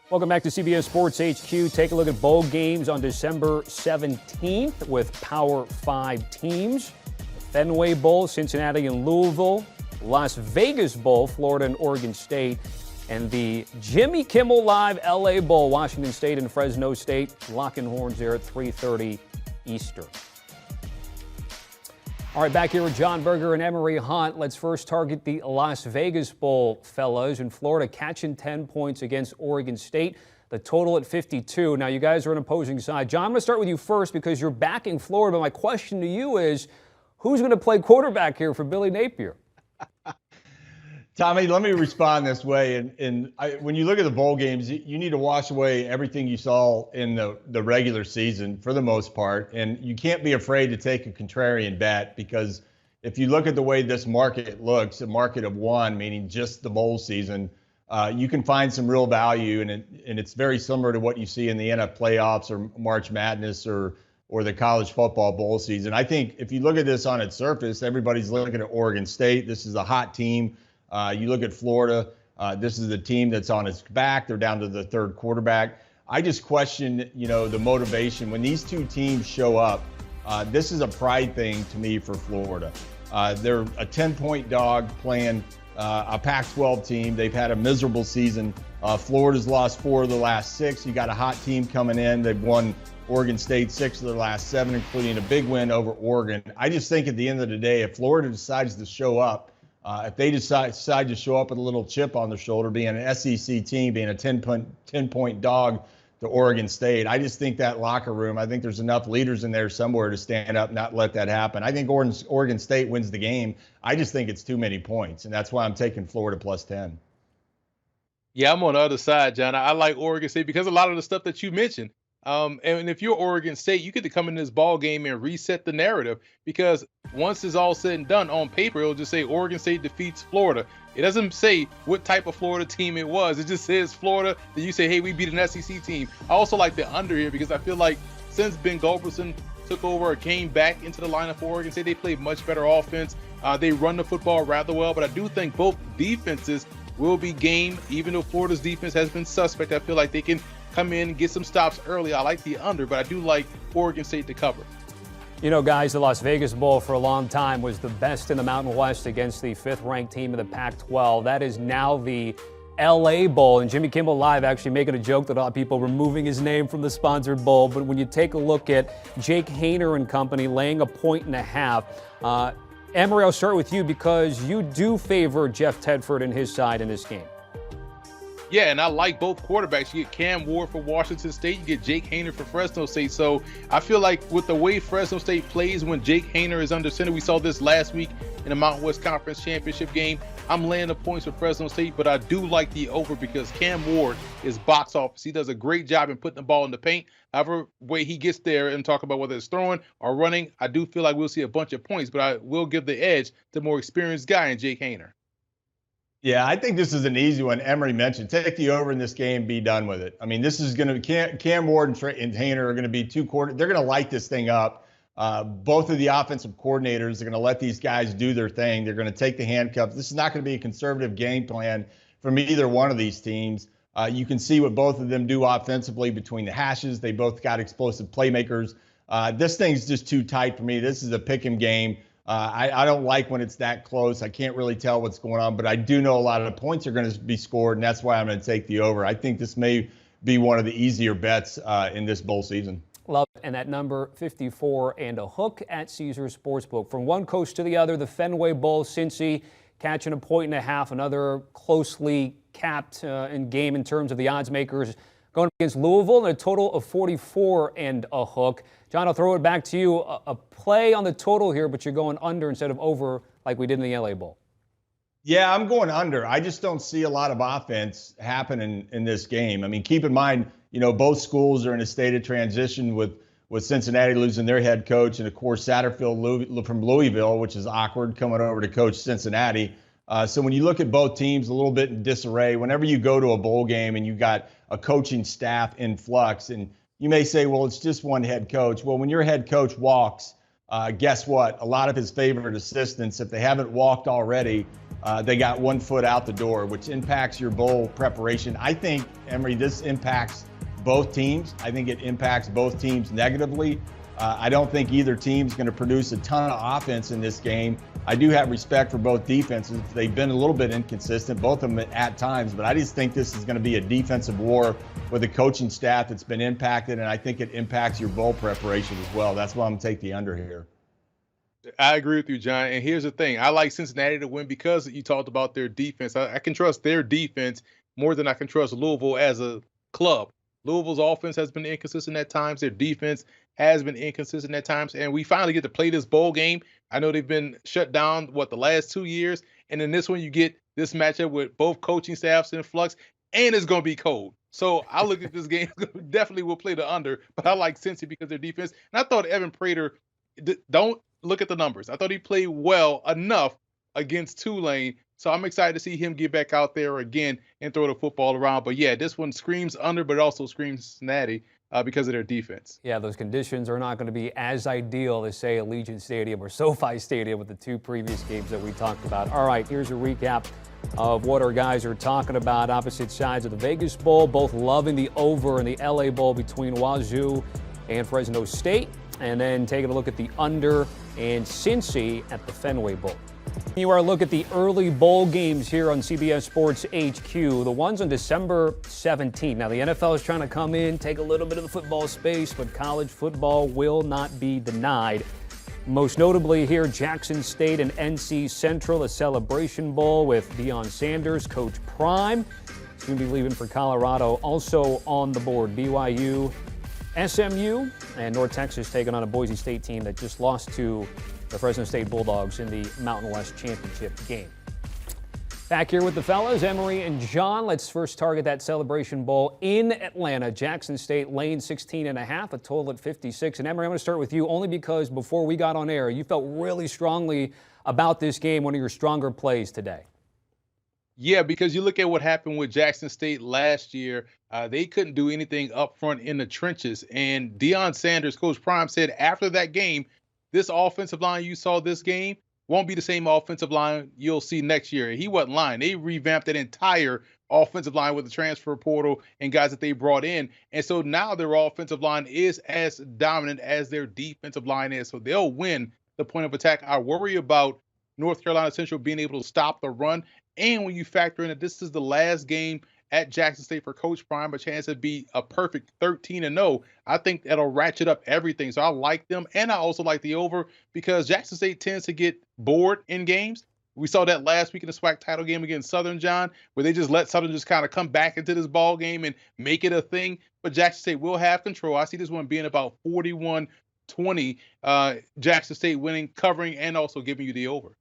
Welcome back to CBS Sports HQ. Take a look at bowl games on December 17th with Power 5 teams. The Fenway Bowl, Cincinnati and Louisville. Las Vegas Bowl, Florida and Oregon State. And the Jimmy Kimmel Live LA Bowl, Washington State and Fresno State. Locking horns there at 3:30 Eastern. All right, back here with John Berger and Emory Hunt. Let's first target the Las Vegas Bowl, fellas. In Florida, catching 10 points against Oregon State. The total at 52. Now, you guys are on opposing side. John, I'm going to start with you first because you're backing Florida. But my question to you is, who's going to play quarterback here for Billy Napier? Tommy, let me respond this way. When you look at the bowl games, you need to wash away everything you saw in the regular season for the most part. And you can't be afraid to take a contrarian bet, because if you look at the way this market looks, a market of one, meaning just the bowl season, you can find some real value. And it's very similar to what you see in the NFL playoffs or March Madness or the college football bowl season. I think if you look at this on its surface, everybody's looking at Oregon State. This is a hot team. You look at Florida, this is the team that's on its back. They're down to the third quarterback. I just question, the motivation. When these two teams show up, this is a pride thing to me for Florida. They're a 10-point dog playing a Pac-12 team. They've had a miserable season. Florida's lost 4 of the last 6. You got a hot team coming in. They've won Oregon State 6 of their last 7, including a big win over Oregon. I just think at the end of the day, if Florida decides to show up, if they decide to show up with a little chip on their shoulder, being an SEC team, being a 10-point dog to Oregon State, I just think that locker room, I think there's enough leaders in there somewhere to stand up and not let that happen. I think Oregon State wins the game. I just think it's too many points, and that's why I'm taking Florida plus 10. Yeah, I'm on the other side, John. I like Oregon State because a lot of the stuff that you mentioned. And if you're Oregon State, you get to come in this ball game and reset the narrative, because once it's all said and done, on paper, it'll just say Oregon State defeats Florida. It doesn't say what type of Florida team it was. It just says Florida. Then you say, hey, we beat an SEC team. I also like the under here because I feel like since Ben Gulberson took over or came back into the lineup for Oregon State, they played much better offense. They run the football rather well, but I do think both defenses will be game. Even though Florida's defense has been suspect, I feel like they can come in and get some stops early. I like the under, but I do like Oregon State to cover. Guys, the Las Vegas Bowl for a long time was the best in the Mountain West against the 5th-ranked team in the Pac-12. That is now the LA Bowl, and Jimmy Kimmel Live actually making a joke that a lot of people removing his name from the sponsored bowl. But when you take a look at Jake Haener and company laying 1.5, Emory, I'll start with you because you do favor Jeff Tedford and his side in this game. Yeah, and I like both quarterbacks. You get Cam Ward for Washington State. You get Jake Haener for Fresno State. So I feel like with the way Fresno State plays when Jake Haener is under center, we saw this last week in the Mountain West Conference Championship game. I'm laying the points for Fresno State, but I do like the over because Cam Ward is box office. He does a great job in putting the ball in the paint. However way he gets there and talk about whether it's throwing or running, I do feel like we'll see a bunch of points, but I will give the edge to the more experienced guy in Jake Haener. Yeah, I think this is an easy one. Emory mentioned, take the over in this game, be done with it. I mean, this is going to Cam Ward and Haener are going to be they're going to light this thing up. Both of the offensive coordinators are going to let these guys do their thing. They're going to take the handcuffs. This is not going to be a conservative game plan from either one of these teams. You can see what both of them do offensively between the hashes. They both got explosive playmakers. This thing's just too tight for me. This is a pick 'em game. I don't like when it's that close. I can't really tell what's going on, but I do know a lot of the points are going to be scored, and that's why I'm going to take the over. I think this may be one of the easier bets in this bowl season. Love it. And that number 54 and a hook at Caesars Sportsbook. From one coast to the other, the Fenway Bowl, Cincy catching 1.5, another closely capped in game in terms of the odds makers, going against Louisville, and a total of 44 and a hook. John, I'll throw it back to you. A play on the total here, but you're going under instead of over like we did in the LA Bowl. Yeah, I'm going under. I just don't see a lot of offense happening in this game. I mean, keep in mind, both schools are in a state of transition with Cincinnati losing their head coach, and of course Satterfield from Louisville, which is awkward, coming over to coach Cincinnati. So when you look at both teams a little bit in disarray, whenever you go to a bowl game and you got a coaching staff in flux, and you may say, well, it's just one head coach. Well, when your head coach walks, guess what? A lot of his favorite assistants, if they haven't walked already, they got 1 foot out the door, which impacts your bowl preparation. I think, Emory, this impacts both teams. I think it impacts both teams negatively. I don't think either team's going to produce a ton of offense in this game. I do have respect for both defenses. They've been a little bit inconsistent, both of them at times, but I just think this is going to be a defensive war with a coaching staff that's been impacted, and I think it impacts your bowl preparation as well. That's why I'm going to take the under here. I agree with you, John. And here's the thing. I like Cincinnati to win because you talked about their defense. I can trust their defense more than I can trust Louisville as a club. Louisville's offense has been inconsistent at times. Their defense has been inconsistent at times. And we finally get to play this bowl game. I know they've been shut down, the last 2 years. And in this one, you get this matchup with both coaching staffs in flux, and it's going to be cold. So I look at this game, definitely will play the under, but I like Cincy because their defense. And I thought Evan Prater, don't look at the numbers. I thought he played well enough against Tulane. So I'm excited to see him get back out there again and throw the football around. But yeah, this one screams under, but it also screams Cincinnati because of their defense. Yeah, those conditions are not going to be as ideal as, say, Allegiant Stadium or SoFi Stadium with the 2 previous games that we talked about. All right, here's a recap of what our guys are talking about. Opposite sides of the Vegas Bowl, both loving the over in the LA Bowl between Wazoo and Fresno State. And then taking a look at the under and Cincy at the Fenway Bowl. You are a look at the early bowl games here on CBS Sports HQ, the ones on December 17th. Now, the NFL is trying to come in, take a little bit of the football space, but college football will not be denied. Most notably here, Jackson State and NC Central, a Celebration Bowl with Deion Sanders, Coach Prime. He's going to be leaving for Colorado. Also on the board, BYU, SMU, and North Texas taking on a Boise State team that just lost to the Fresno State Bulldogs in the Mountain West Championship game. Back here with the fellas, Emory and John. Let's first target that Celebration Bowl in Atlanta. Jackson State laying 16.5, a total at 56. And Emory, I'm going to start with you only because before we got on air, you felt really strongly about this game, one of your stronger plays today. Yeah, because you look at what happened with Jackson State last year. They couldn't do anything up front in the trenches. And Deion Sanders, Coach Prime, said after that game, this offensive line you saw this game won't be the same offensive line you'll see next year. He wasn't lying. They revamped that entire offensive line with the transfer portal and guys that they brought in. And so now their offensive line is as dominant as their defensive line is. So they'll win the point of attack. I worry about North Carolina Central being able to stop the run. And when you factor in that this is the last game at Jackson State for Coach Prime, a chance to be a perfect 13-0, I think that'll ratchet up everything. So I like them, and I also like the over because Jackson State tends to get bored in games. We saw that last week in the SWAC title game against Southern, John, where they just let Southern just kind of come back into this ball game and make it a thing. But Jackson State will have control. I see this one being about 41-20, Jackson State winning, covering, and also giving you the over.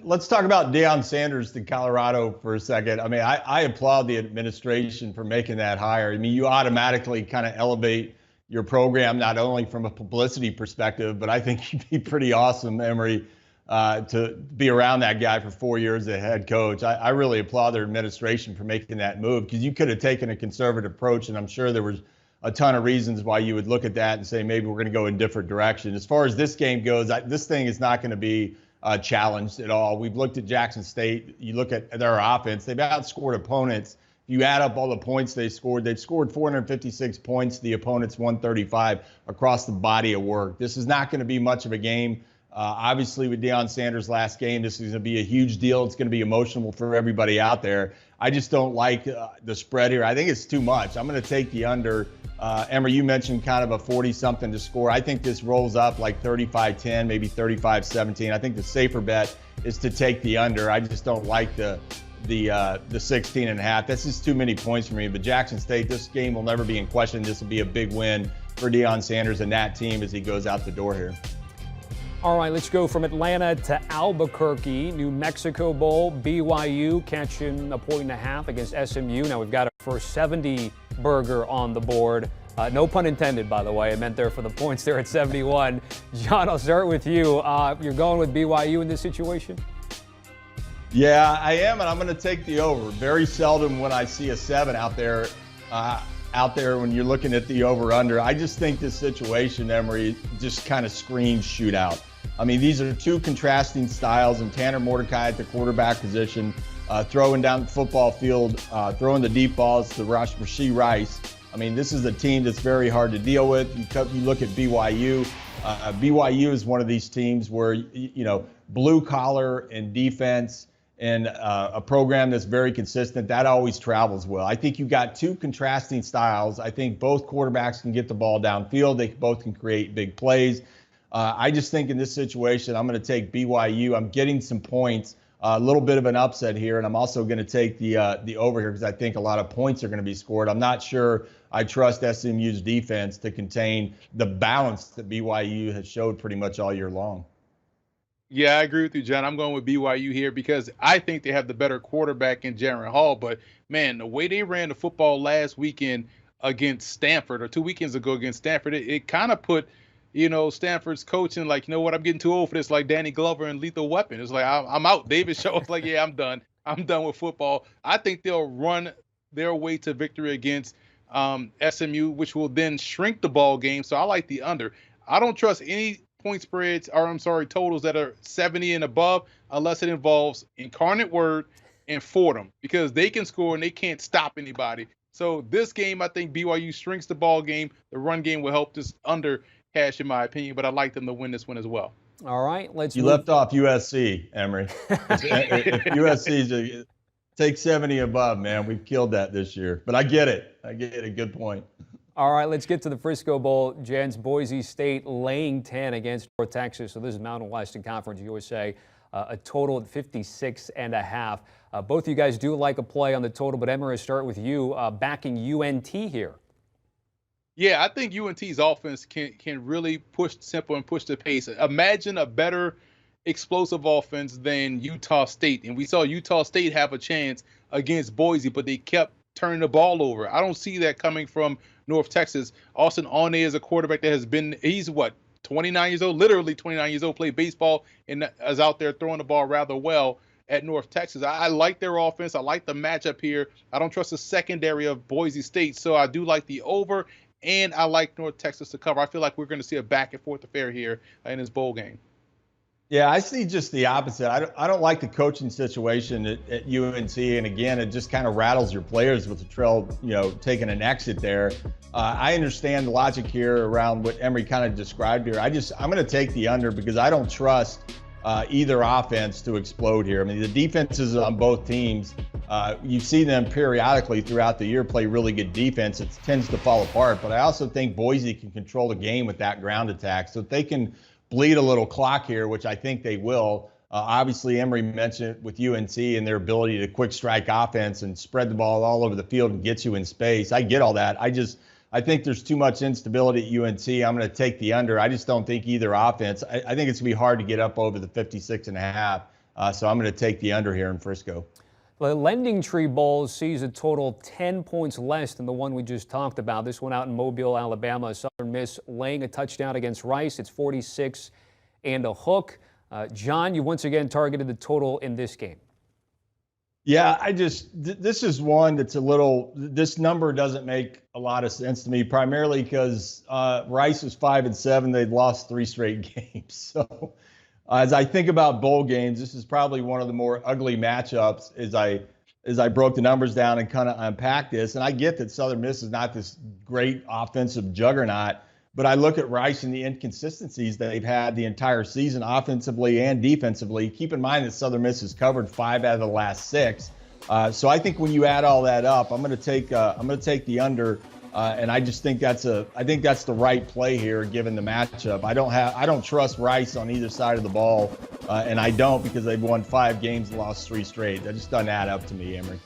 Let's talk about Deion Sanders to Colorado for a second. I mean, I applaud the administration for making that hire. I mean, you automatically kind of elevate your program, not only from a publicity perspective, but I think you'd be pretty awesome, Emory, to be around that guy for 4 years as head coach. I really applaud their administration for making that move because you could have taken a conservative approach, and I'm sure there was a ton of reasons why you would look at that and say maybe we're going to go in a different direction. As far as this game goes, this thing is not going to be challenged at all. We've looked at Jackson State. You look at their offense. They've outscored opponents. If you add up all the points they've scored 456 points. The opponents 135 across the body of work. This is not going to be much of a game. Obviously, with Deion Sanders' last game, this is going to be a huge deal. It's going to be emotional for everybody out there. I just don't like the spread here. I think it's too much. I'm going to take the under. Emory, you mentioned kind of a 40-something to score. I think this rolls up like 35-10, maybe 35-17. I think the safer bet is to take the under. I just don't like the 16.5. That's just too many points for me. But Jackson State, this game will never be in question. This will be a big win for Deion Sanders and that team as he goes out the door here. All right, let's go from Atlanta to Albuquerque, New Mexico Bowl. BYU catching 1.5 against SMU. Now we've got our first 70 Berger on the board. No pun intended, by the way. I meant there for the points there at 71. John, I'll start with you. You're going with BYU in this situation? Yeah, I am, and I'm going to take the over. Very seldom when I see a 7 out there when you're looking at the over-under. I just think this situation, Emory, just kind of screams shootout. I mean, these are two contrasting styles, and Tanner Mordecai at the quarterback position, throwing down the football field, throwing the deep balls to Rashee Rice. I mean, this is a team that's very hard to deal with. You look at BYU. BYU is one of these teams where, blue collar and defense and a program that's very consistent, that always travels well. I think you got two contrasting styles. I think both quarterbacks can get the ball downfield. They both can create big plays. I just think in this situation, I'm going to take BYU. I'm getting some points, a little bit of an upset here, and I'm also going to take the over here because I think a lot of points are going to be scored. I'm not sure I trust SMU's defense to contain the balance that BYU has showed pretty much all year long. Yeah, I agree with you, John. I'm going with BYU here because I think they have the better quarterback in Jaron Hall. But, man, the way they ran the football last weekend against Stanford, or 2 weekends ago against Stanford, it kind of put, Stanford's coaching like, you know what, I'm getting too old for this, like Danny Glover and Lethal Weapon. It's like, I'm out. David Shaw was like, yeah, I'm done. I'm done with football. I think they'll run their way to victory against SMU, which will then shrink the ball game. So I like the under. I don't trust any point spreads, totals that are 70 and above, unless it involves Incarnate Word and Fordham, because they can score and they can't stop anybody. So this game, I think BYU shrinks the ball game. The run game will help this under cash, in my opinion, but I like them to win this one as well. All right, You left off USC, Emory. If USC's take 70 above, man, we've killed that this year. But I get it. Good point. All right, let's get to the Frisco Bowl. Jens, Boise State laying 10 against North Texas. So this is Mountain Western Conference USA. A total at 56.5. Both of you guys do like a play on the total, but Emory, start with you, backing UNT here. Yeah, I think UNT's offense can really push tempo and push the pace. Imagine a better explosive offense than Utah State. And we saw Utah State have a chance against Boise, but they kept turning the ball over. I don't see that coming from North Texas. Austin Aune is a quarterback that has been, he's 29 years old, literally 29 years old, played baseball and is out there throwing the ball rather well at North Texas. I like their offense. I like the matchup here. I don't trust the secondary of Boise State, so I do like the over, and I like North Texas to cover. I feel like we're going to see a back and forth affair here in this bowl game. Yeah, I see just the opposite. I don't like the coaching situation at UNC, and again, it just kind of rattles your players with the trail, taking an exit there. I understand the logic here around what Emory kind of described here. I'm going to take the under because I don't trust either offense to explode here. I mean, the defenses on both teams, you see them periodically throughout the year play really good defense. It tends to fall apart, but I also think Boise can control the game with that ground attack. So if they can bleed a little clock here, which I think they will. Obviously, Emory mentioned with UNC and their ability to quick strike offense and spread the ball all over the field and get you in space. I get all that. I think there's too much instability at UNC. I'm going to take the under. I just don't think either offense. I think it's going to be hard to get up over the 56.5. So I'm going to take the under here in Frisco. The Lending Tree Bowl sees a total 10 points less than the one we just talked about. This one out in Mobile, Alabama. Southern Miss laying a touchdown against Rice. It's 46 and a hook. John, you once again targeted the total in this game. Yeah, this is one that's this number doesn't make a lot of sense to me, primarily because Rice is 5-7. They've lost 3 straight games. So as I think about bowl games, this is probably one of the more ugly matchups as I broke the numbers down and kind of unpacked this. And I get that Southern Miss is not this great offensive juggernaut, but I look at Rice and the inconsistencies that they've had the entire season, offensively and defensively. Keep in mind that Southern Miss has covered 5 out of the last 6. So I think when you add all that up, I'm going to take the under. And I just think that's the right play here given the matchup. I don't trust Rice on either side of the ball, and I don't because they've won 5 games and lost 3 straight. That just doesn't add up to me, Emory.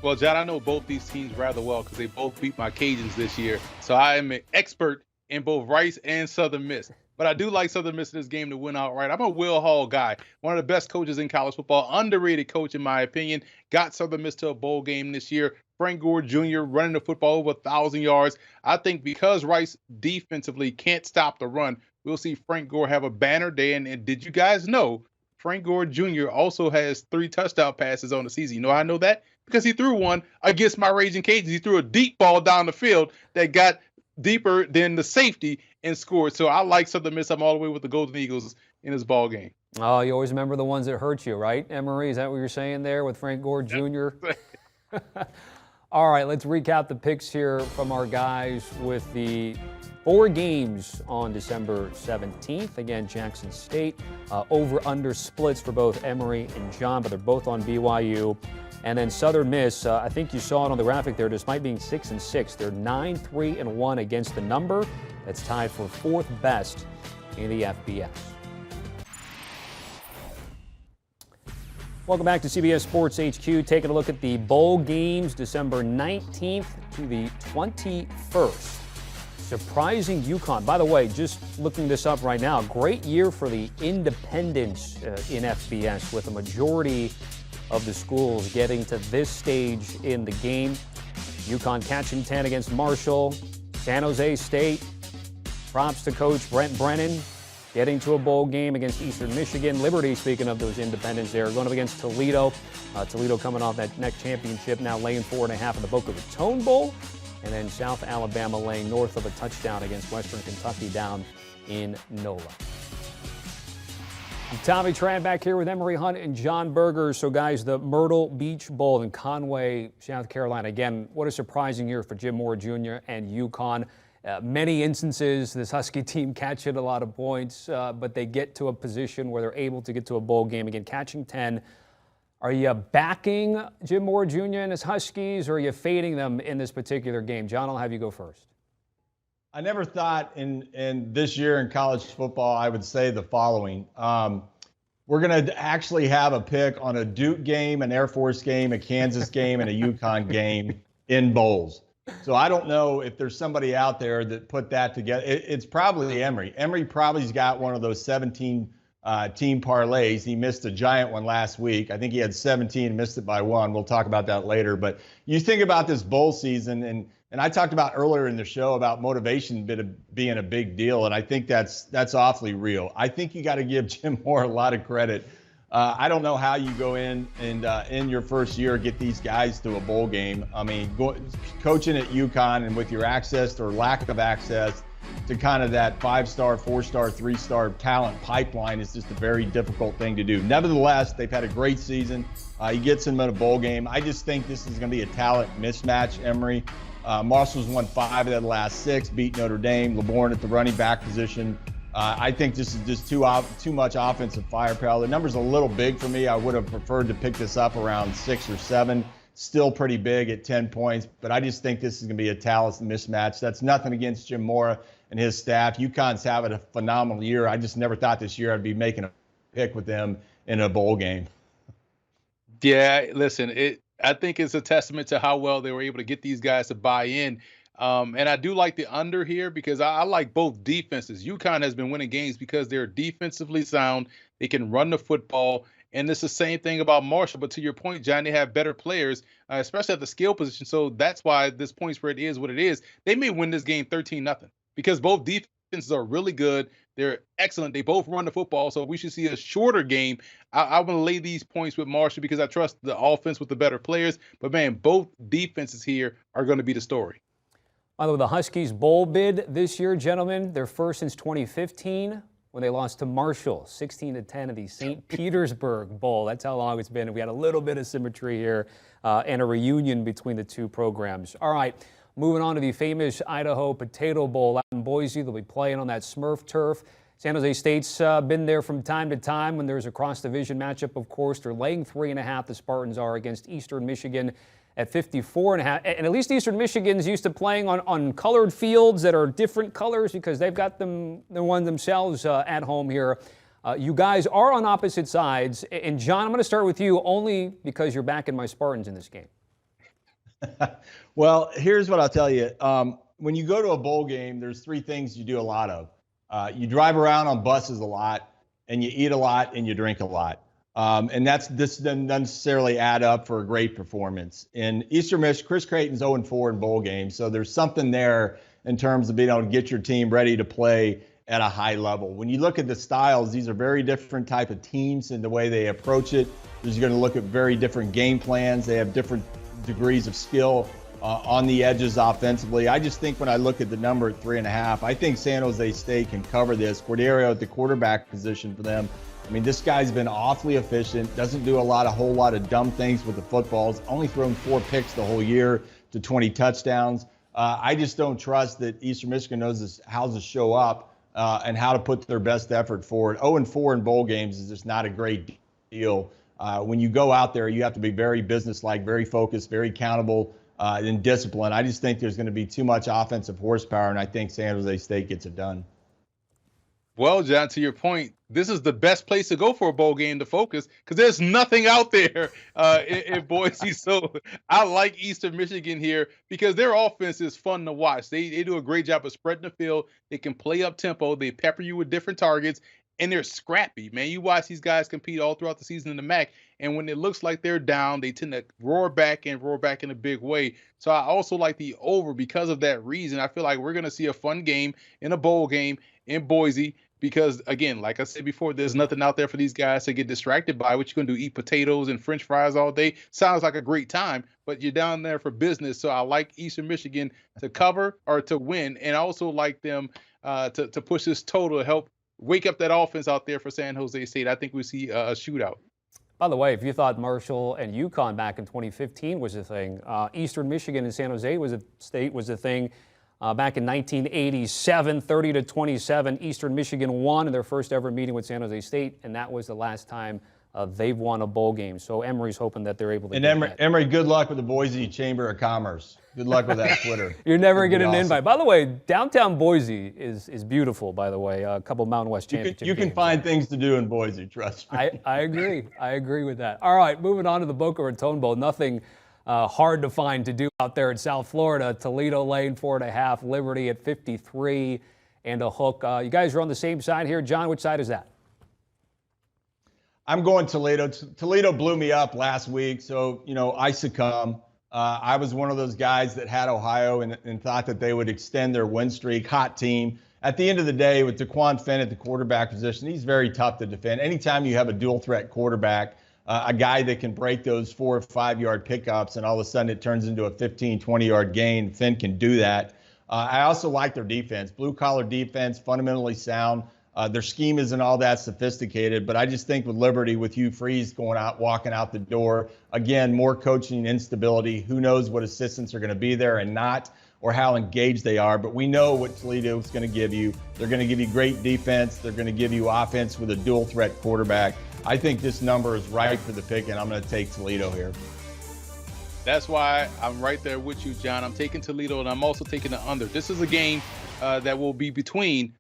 Well, John, I know both these teams rather well because they both beat my Cajuns this year. So I am an expert in both Rice and Southern Miss. But I do like Southern Miss in this game to win outright. I'm a Will Hall guy, one of the best coaches in college football, underrated coach in my opinion. Got Southern Miss to a bowl game this year. Frank Gore Jr. running the football over 1,000 yards. I think because Rice defensively can't stop the run, we'll see Frank Gore have a banner day. And did you guys know Frank Gore Jr. also has 3 touchdown passes on the season? You know how I know that? Because he threw one against my Raging Cajuns. He threw a deep ball down the field that got deeper than the safety and scored. So I like Southern Miss. I'm all the way with the Golden Eagles in this ball game. Oh, you always remember the ones that hurt you, right, Emory? Is that what you're saying there with Frank Gore Jr.? All right, let's recap the picks here from our guys with the 4 games on December 17th. Again, Jackson State, over-under splits for both Emory and John, but they're both on BYU. And then Southern Miss, I think you saw it on the graphic there, despite being 6-6, they're 9-3-1 against the number. That's tied for 4th best in the FBS. Welcome back to CBS Sports HQ. Taking a look at the bowl games, December 19th to the 21st. Surprising UCONN. By the way, just looking this up right now, great year for the independents in FBS, with a majority of the schools getting to this stage in the game. UCONN catching 10 against Marshall. San Jose State, props to Coach Brent Brennan, getting to a bowl game against Eastern Michigan. Liberty, speaking of those independents there, going up against Toledo. Toledo coming off that next championship, now laying 4.5 in the Boca Raton Bowl. And then South Alabama laying north of a touchdown against Western Kentucky down in NOLA. I'm Tommy Tran back here with Emory Hunt and John Berger. So, guys, the Myrtle Beach Bowl in Conway, South Carolina. Again, what a surprising year for Jim Moore Jr. and UCONN. Many instances, this Husky team catching a lot of points, but they get to a position where they're able to get to a bowl game. Again, catching 10. Are you backing Jim Moore Jr. and his Huskies, or are you fading them in this particular game? John, I'll have you go first. I never thought in this year in college football I would say the following. We're going to actually have a pick on a Duke game, an Air Force game, a Kansas game, and a UConn game in bowls. So I don't know if there's somebody out there that put that together. It's probably Emory. Emory probably's got one of those 17 team parlays. He missed a giant one last week. I think he had 17 and missed it by 1. We'll talk about that later. But you think about this bowl season, and I talked about earlier in the show about motivation being a big deal, and I think that's awfully real. I think you got to give Jim Moore a lot of credit. I don't know how you go in and in your first year get these guys to a bowl game. I mean, coaching at UConn and with your access or lack of access to kind of that 5-star, 4-star, 3-star talent pipeline is just a very difficult thing to do. Nevertheless, they've had a great season. He gets them in a bowl game. I just think this is going to be a talent mismatch, Emory. Marshall's won 5 of the last 6, beat Notre Dame. LeBourne at the running back position. I think this is just too much offensive firepower. The number's a little big for me. I would have preferred to pick this up around 6 or 7. Still pretty big at 10 points, but I just think this is going to be a talent mismatch. That's nothing against Jim Mora and his staff. UConn's having a phenomenal year. I just never thought this year I'd be making a pick with them in a bowl game. Yeah, listen, I think it's a testament to how well they were able to get these guys to buy in. And I do like the under here because I like both defenses. UConn has been winning games because they're defensively sound. They can run the football. And it's the same thing about Marshall. But to your point, John, they have better players, especially at the skill position. So that's why this point spread is what it is. They may win this game 13-0 because both defenses are really good. They're excellent. They both run the football. So we should see a shorter game. I'm going to lay these points with Marshall because I trust the offense with the better players. But, man, both defenses here are going to be the story. By the way, the Huskies bowl bid this year, gentlemen, their first since 2015 when they lost to Marshall, 16-10 of the St. Petersburg Bowl. That's how long it's been. We had a little bit of symmetry here and a reunion between the two programs. All right, moving on to the famous Idaho Potato Bowl out in Boise. They'll be playing on that Smurf turf. San Jose State's been there from time to time when there's a cross-division matchup, of course. They're laying 3.5, the Spartans are, against Eastern Michigan at 54.5. And at least Eastern Michigan's used to playing on colored fields that are different colors because they've got the one themselves at home here. You guys are on opposite sides. And John, I'm going to start with you only because you're backing my Spartans in this game. Well, here's what I'll tell you. When you go to a bowl game, there's 3 things you do a lot of. You drive around on buses a lot, and you eat a lot, and you drink a lot. And this doesn't necessarily add up for a great performance. In Eastern Michigan, Chris Creighton's 0-4 in bowl games, so there's something there in terms of being able to get your team ready to play at a high level. When you look at the styles, these are very different type of teams in the way they approach it. You're going to look at very different game plans. They have different degrees of skill on the edges offensively. I just think when I look at the number at 3.5, I think San Jose State can cover this. Cordeiro at the quarterback position for them. I mean, this guy's been awfully efficient, doesn't do a whole lot of dumb things with the footballs, only thrown 4 picks the whole year to 20 touchdowns. I just don't trust that Eastern Michigan knows how to show up and how to put their best effort forward. 0-4 in bowl games is just not a great deal. When you go out there, you have to be very businesslike, very focused, very accountable, and disciplined. I just think there's going to be too much offensive horsepower, and I think San Jose State gets it done. Well, John, to your point, this is the best place to go for a bowl game to focus because there's nothing out there in Boise. So I like Eastern Michigan here because their offense is fun to watch. They do a great job of spreading the field. They can play up tempo. They pepper you with different targets, and they're scrappy, man. You watch these guys compete all throughout the season in the MAC, and when it looks like they're down, they tend to roar back in a big way. So I also like the over because of that reason. I feel like we're going to see a fun game in a bowl game in Boise because, again, like I said before, there's nothing out there for these guys to get distracted by. What you going to do, eat potatoes and French fries all day? Sounds like a great time, but you're down there for business. So I like Eastern Michigan to cover or to win, and I also like them to push this total to help wake up that offense out there for San Jose State. I think we see a shootout. By the way, if you thought MYRTLE and UCONN back in 2015 was a thing, Eastern Michigan and San Jose State was a thing back in 1987, 30-27. Eastern Michigan won in their first ever meeting with San Jose State, and that was the last time they've won a bowl game. So Emory's hoping that they're able to. And Emory, good luck with the Boise Chamber of Commerce. Good luck with that Twitter. You're never getting an invite. By the way, downtown Boise is beautiful, by the way. A couple Mountain West championship You can games. find things to do in Boise, trust me. I agree. I agree with that. All right, moving on to the Boca Raton Bowl. Nothing hard to find to do out there in South Florida. Toledo laying 4.5, Liberty at 53 and a hook. You guys are on the same side here. John, which side is that? I'm going Toledo. Toledo blew me up last week, so, I succumb. I was one of those guys that had Ohio and thought that they would extend their win streak. Hot team. At the end of the day, with Daquan Finn at the quarterback position, he's very tough to defend. Anytime you have a dual threat quarterback, a guy that can break those 4 or 5 yard pickups and all of a sudden it turns into a 15, 20 yard gain, Finn can do that. I also like their defense. Blue collar defense, fundamentally sound. Their scheme isn't all that sophisticated, but I just think with Liberty, with Hugh Freeze walking out the door, again, more coaching instability. Who knows what assistants are going to be there and not, or how engaged they are. But we know what Toledo is going to give you. They're going to give you great defense. They're going to give you offense with a dual threat quarterback. I think this number is right for the pick, and I'm going to take Toledo here. That's why I'm right there with you, John. I'm taking Toledo, and I'm also taking the under. This is a game that will be between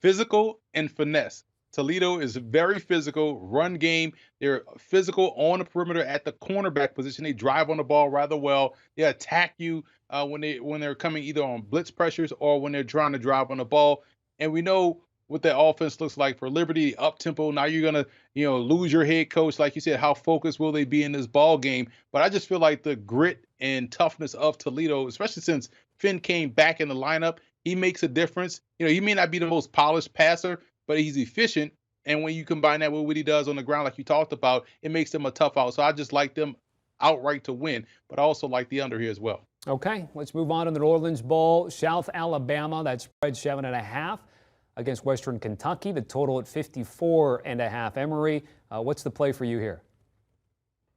physical and finesse. Toledo is very physical, run game. They're physical on the perimeter at the cornerback position. They drive on the ball rather well. They attack you when they're coming either on blitz pressures or when they're trying to drive on the ball. And we know what that offense looks like for Liberty, up tempo. Now you're gonna, lose your head coach, like you said. How focused will they be in this ball game? But I just feel like the grit and toughness of Toledo, especially since Finn came back in the lineup, he makes a difference. He may not be the most polished passer, but he's efficient. And when you combine that with what he does on the ground, like you talked about, it makes them a tough out. So I just like them outright to win, but I also like the under here as well. Okay, let's move on to the New Orleans Bowl. South Alabama, that spread 7.5 against Western Kentucky. The total at 54.5. Emory, what's the play for you here?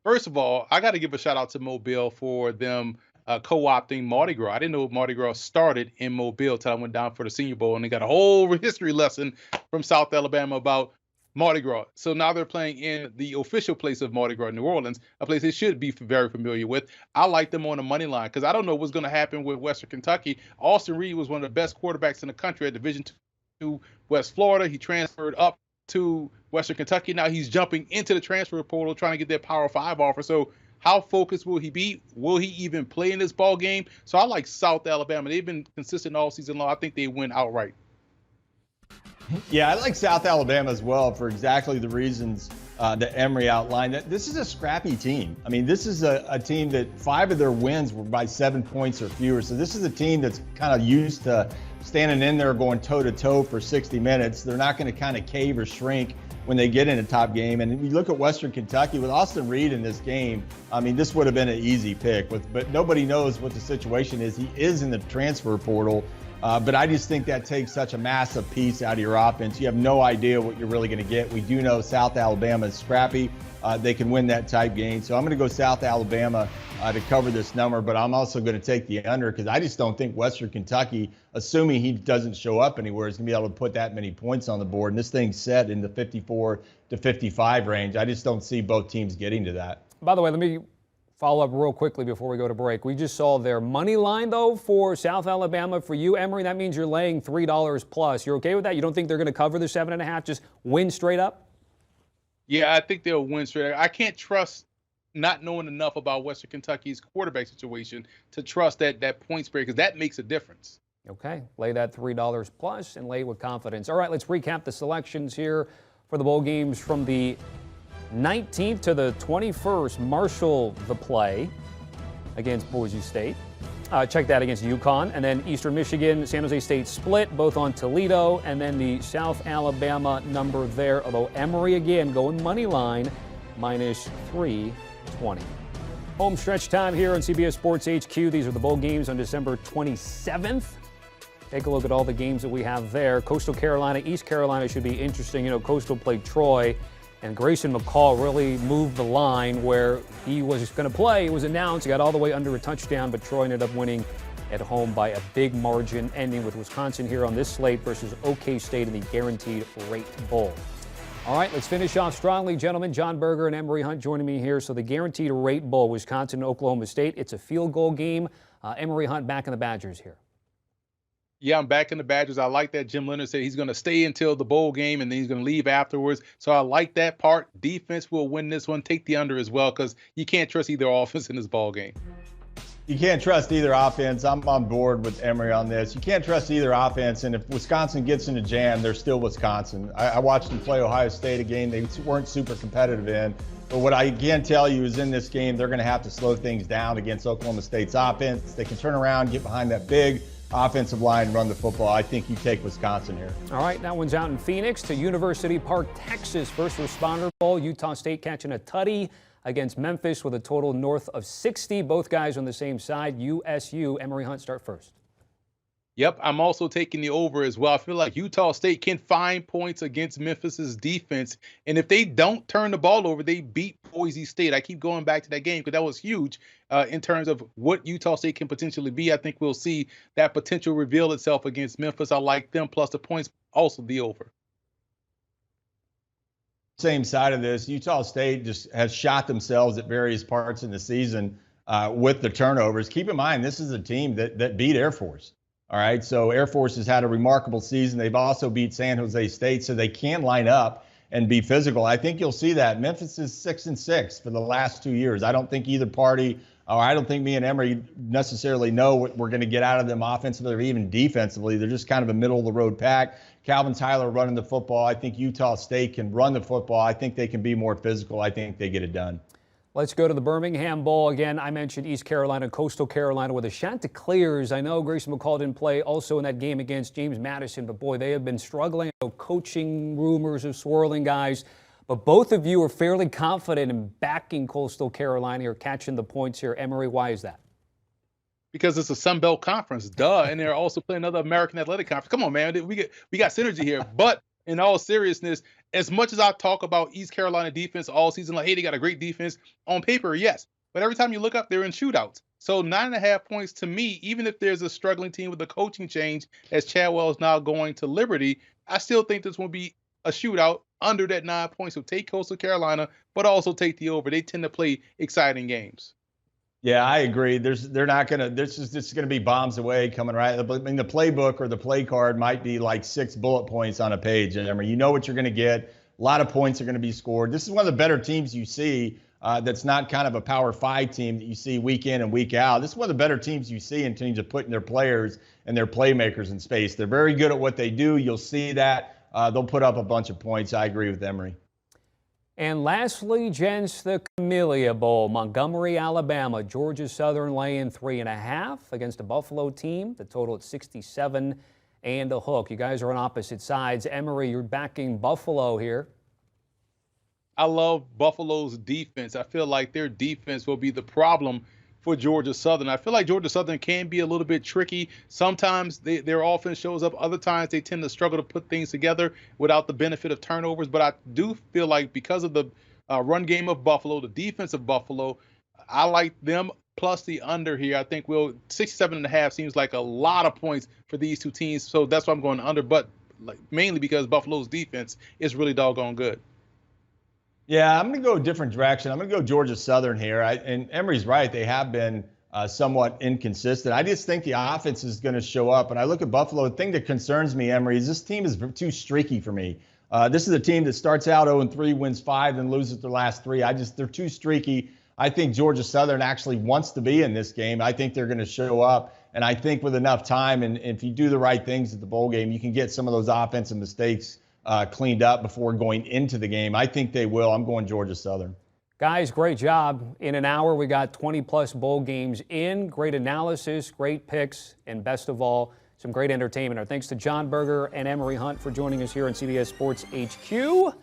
First of all, I got to give a shout out to Mobile for them co-opting Mardi Gras. I didn't know Mardi Gras started in Mobile until I went down for the Senior Bowl, and they got a whole history lesson from South Alabama about Mardi Gras. So now they're playing in the official place of Mardi Gras, New Orleans, a place they should be very familiar with. I like them on the money line because I don't know what's going to happen with Western Kentucky. Austin Reed was one of the best quarterbacks in the country at Division II West Florida. He transferred up to Western Kentucky. Now he's jumping into the transfer portal trying to get that Power 5 offer. So how focused will he be? Will he even play in this ball game? So I like South Alabama. They've been consistent all season long. I think they win outright. Yeah, I like South Alabama as well for exactly the reasons that Emory outlined. This is a scrappy team. I mean, this is a team that 5 of their wins were by 7 points or fewer. So this is a team that's kind of used to standing in there going toe-to-toe for 60 minutes. They're not going to kind of cave or shrink when they get in a top game. And you look at Western Kentucky with Austin Reed in this game, I mean, this would have been an easy pick, but nobody knows what the situation is. He is in the transfer portal, but I just think that takes such a massive piece out of your offense. You have no idea what you're really going to get. We do know South Alabama is scrappy. They can win that type game. So I'm going to go South Alabama to cover this number, but I'm also going to take the under because I just don't think Western Kentucky, assuming he doesn't show up anywhere, is going to be able to put that many points on the board. And this thing's set in the 54 to 55 range. I just don't see both teams getting to that. By the way, let me follow up real quickly before we go to break. We just saw their money line, though, for South Alabama. For you, Emory, that means you're laying $3 plus. You're okay with that? You don't think they're going to cover the 7.5, just win straight up? Yeah, I think they'll win straight. I can't trust not knowing enough about Western Kentucky's quarterback situation to trust that point spread because that makes a difference. Okay, lay that $3 plus and lay with confidence. All right, let's recap the selections here for the bowl games from the 19th to the 21st. Marshall, the play against Boise State. Check that against UConn. And then Eastern Michigan, San Jose State split, both on Toledo. And then the South Alabama number there, although Emory again going money line, minus 320. Home stretch time here on CBS Sports HQ. These are the bowl games on December 27th. Take a look at all the games that we have there. Coastal Carolina, East Carolina should be interesting. You know, Coastal played Troy. And Grayson McCall really moved the line where he was going to play. It was announced. He got all the way under a touchdown, but Troy ended up winning at home by a big margin, ending with Wisconsin here on this slate versus OK State in the Guaranteed Rate Bowl. All right, let's finish off strongly, gentlemen. John Berger and Emory Hunt joining me here. So the Guaranteed Rate Bowl, Wisconsin and Oklahoma State. It's a field goal game. Emory Hunt back in the Badgers here. Yeah, I'm back in the Badgers. I like that Jim Leonard said he's going to stay until the bowl game and then he's going to leave afterwards. So I like that part. Defense will win this one. Take the under as well because you can't trust either offense in this ball game. You can't trust either offense. I'm on board with Emory on this. You can't trust either offense. And if Wisconsin gets in a jam, they're still Wisconsin. I watched them play Ohio State, a game they weren't super competitive in. But what I can tell you is in this game, they're going to have to slow things down against Oklahoma State's offense. They can turn around, get behind that big offensive line, run the football. I think you take Wisconsin here. All right, that one's out in Phoenix to University Park, Texas. First responder bowl. Utah State catching a tutty against Memphis with a total north of 60. Both guys on the same side. USU. Emory Hunt, start first. Yep, I'm also taking the over as well. I feel like Utah State can find points against Memphis's defense. And if they don't turn the ball over, they beat Boise State. I keep going back to that game because that was huge in terms of what Utah State can potentially be. I think we'll see that potential reveal itself against Memphis. I like them plus the points, also the over. Same side of this, Utah State just has shot themselves at various parts in the season with the turnovers. Keep in mind, this is a team that beat Air Force. All right, so Air Force has had a remarkable season. They've also beat San Jose State, so they can line up and be physical. I think you'll see that. Memphis is 6-6 for the last 2 years. I don't think either party, or I don't think me and Emory necessarily know what we're going to get out of them offensively or even defensively. They're just kind of a middle-of-the-road pack. Calvin Tyler running the football. I think Utah State can run the football. I think they can be more physical. I think they get it done. Let's go to the Birmingham Bowl. Again, I mentioned East Carolina, Coastal Carolina with a Chanticleers. I know Grayson McCall didn't play also in that game against James Madison, but boy, they have been struggling. Coaching rumors of swirling, guys. But both of you are fairly confident in backing Coastal Carolina or catching the points here. Emory, why is that? Because it's a Sun Belt conference, duh. And they're also playing another American Athletic Conference. Come on, man. We got synergy here. But in all seriousness, as much as I talk about East Carolina defense all season, like, hey, they got a great defense on paper, yes. But every time you look up, they're in shootouts. So 9.5 points to me, even if there's a struggling team with the coaching change, as Chadwell is now going to Liberty, I still think this will be a shootout under that 9 points. So take Coastal Carolina, but also take the over. They tend to play exciting games. Yeah, I agree. They're not going to, this is going to be bombs away coming right. I mean, the playbook or the play card might be like 6 bullet points on a page. And I mean, you know what you're going to get. A lot of points are going to be scored. This is one of the better teams you see that's not kind of a Power 5 team that you see week in and week out. This is one of the better teams you see in terms of putting their players and their playmakers in space. They're very good at what they do. You'll see that. They'll put up a bunch of points. I agree with Emory. And lastly, gents, the Camellia Bowl, Montgomery, Alabama. Georgia Southern laying 3.5 against a Buffalo team. The total at 67 and a hook. You guys are on opposite sides. Emory, you're backing Buffalo here. I love Buffalo's defense. I feel like their defense will be the problem for Georgia Southern. I feel like Georgia Southern can be a little bit tricky. Sometimes their offense shows up. Other times they tend to struggle to put things together without the benefit of turnovers. But I do feel like because of the run game of Buffalo, the defense of Buffalo, I like them plus the under here. I think 67.5 seems like a lot of points for these two teams. So that's why I'm going under, but mainly because Buffalo's defense is really doggone good. Yeah, I'm going to go a different direction. I'm going to go Georgia Southern here. And Emory's right. They have been somewhat inconsistent. I just think the offense is going to show up. And I look at Buffalo. The thing that concerns me, Emory, is this team is too streaky for me. This is a team that starts out 0-3, wins 5, then loses their last 3. They're too streaky. I think Georgia Southern actually wants to be in this game. I think they're going to show up. And I think with enough time and if you do the right things at the bowl game, you can get some of those offensive mistakes cleaned up before going into the game. I think they will. I'm going Georgia Southern. Guys, great job. In an hour, we got 20-plus bowl games in. Great analysis, great picks, and best of all, some great entertainment. Our thanks to John Berger and Emory Hunt for joining us here on CBS Sports HQ.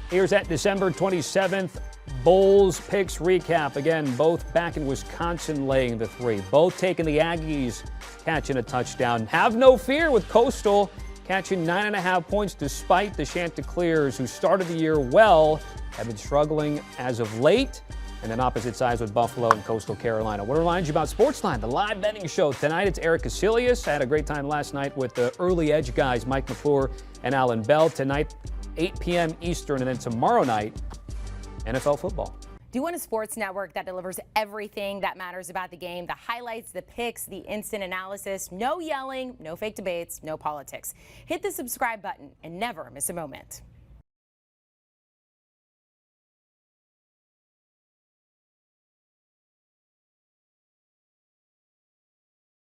Here's that December 27th Bowls picks recap. Again, both back in Wisconsin laying the 3. Both taking the Aggies catching a touchdown. Have no fear with Coastal catching 9.5 points despite the Chanticleers, who started the year well, have been struggling as of late. And then opposite sides with Buffalo and Coastal Carolina. What reminds you about Sportsline, the live betting show. Tonight it's Eric Casillas. I had a great time last night with the early edge guys, Mike McClure and Alan Bell. Tonight, 8 p.m. Eastern, and then tomorrow night, NFL football. Do you want a sports network that delivers everything that matters about the game? The highlights, the picks, the instant analysis, no yelling, no fake debates, no politics. Hit the subscribe button and never miss a moment.